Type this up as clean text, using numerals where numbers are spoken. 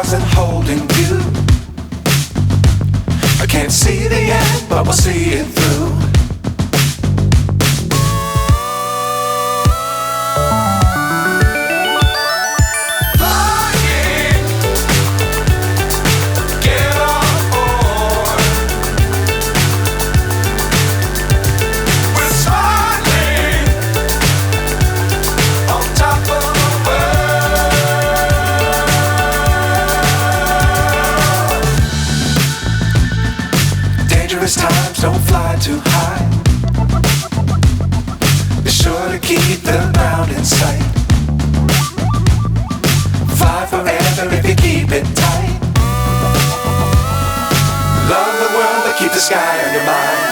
stars and holding you. I can't see the end, but we'll see it through. Times don't fly too high. Be sure to keep the ground in sight. Fly forever if you keep it tight. Love the world but keep the sky on your mind.